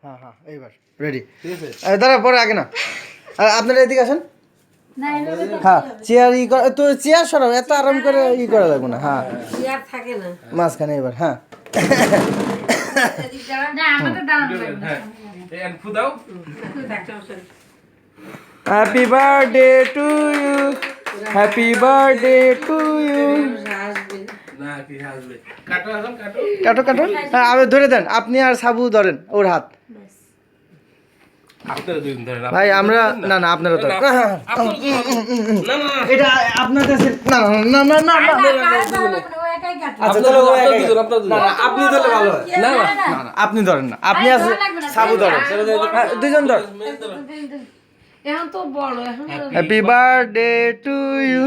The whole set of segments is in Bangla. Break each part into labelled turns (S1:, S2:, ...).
S1: হ্যাঁ হ্যাঁ এইবার রেডি দাঁড়া পরে আগে না আপনারা এদিকে আসেন হ্যাঁ চেয়ার তো চেয়ার সরাও এত আরাম করে করা লাগবে না হ্যাঁ
S2: চেয়ার থাকে না
S1: মাঝখানে এবার হ্যাঁ happy birthday to you happy birthday to you কাটো কাটো হ্যাঁ আমি ধরে দেন আপনি আর সাবু ধরেন ওর হাত ভাই আমরা না না আপনারা তো এটা আপনাদের না না না না আপনি ধরলে ভালো হয় না না আপনি ধরেন না আপনি আছে সাবু ধরেন দুজন ধর
S2: এখন তো বড় এখন
S1: হ্যাপি বার্থডে টু ইউ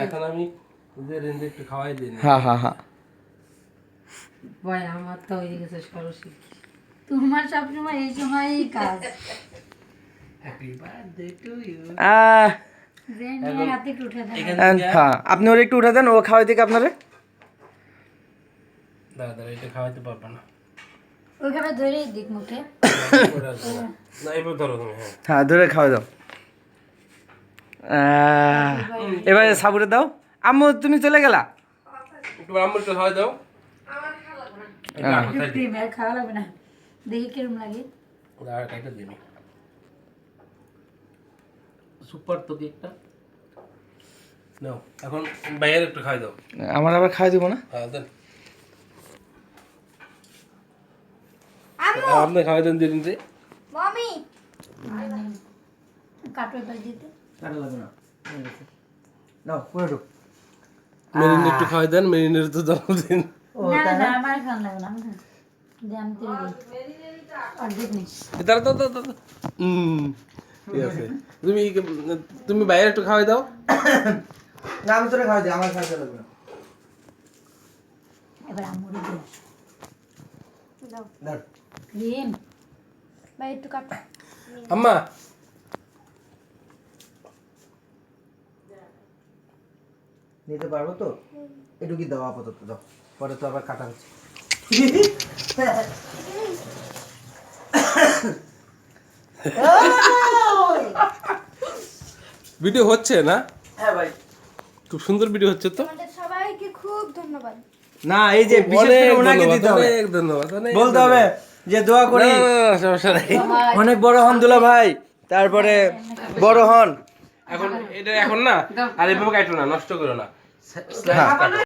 S3: এখন আমি একটু খাওয়াই দিই
S1: হ্যাঁ হ্যাঁ হ্যাঁ
S2: ভাই আমার তো হয়ে গেছে সরস্বতী
S4: তোমার সবসময় এই সময়ই কাজ
S3: হ্যাপি বার্থডে টু ইউ
S4: হাতে একটু উঠে দেন
S1: হ্যাঁ আপনি ওর একটু উঠে দেন ও খাওয়াই দিকে আপনারে
S3: দাদা এটা খাওয়াইতে পারবে না
S4: ওইভাবে ধরেই দিক মুখে
S3: না এবার ধরো তুমি
S1: হ্যাঁ ধরে খাওয়াই দাও এবার সাবুরে দাও আম্মু তুমি চলে গেলা
S3: একটু আম্মু একটু খাওয়াই দাও
S4: খাওয়া লাগবে না দেখি কিরম লাগে
S3: আর কাইটা দিবি সুপার তো কেকটা নাও এখন বাইরে একটু খাওয়াই দাও
S1: আমার আবার খাওয়াই দিব না
S3: হ্যাঁ দেন আপনি খাওয়াই দেন দিন যে
S4: মামি কাটো এবার দিতে
S1: কাটা লাগবে না নাও পুরো ঢুক
S3: মেরিন একটু খাওয়াই দেন মেরিনের তো জন্মদিন
S4: না না আমার খাওয়া লাগবে না আমি জানতে অর্ধেক নেই
S3: দাঁড়া দাও দাও দাও ঠিক আছে তুমি বাইরে একটু খাওয়াই দাও
S1: না আমি তোরে খাওয়াই দিই আমার খাওয়াতে লাগবে না
S4: এবার আমুরি দিই
S1: ধর
S4: ক্রিম ভাই একটু কাটো
S3: আম্মা
S1: নিতে পারবো তো একটু কি দাও আপাতত দাও পরে তো আবার কাটা হচ্ছে
S3: ভিডিও হচ্ছে না
S1: হ্যাঁ ভাই
S3: খুব সুন্দর ভিডিও হচ্ছে তো
S4: তোমাদের সবাইকে খুব ধন্যবাদ
S1: না এই যে বিশেষ করে ওনাকে দিতে হবে
S3: অনেক ধন্যবাদ
S1: বলতে হবে যে দোয়া করি
S3: সমস্যা নেই
S1: অনেক বড় হন দুলা ভাই তারপরে বড় হন
S3: এখন এটা এখন না আর এভাবে কাটো না নষ্ট করো না
S1: হ্যাঁ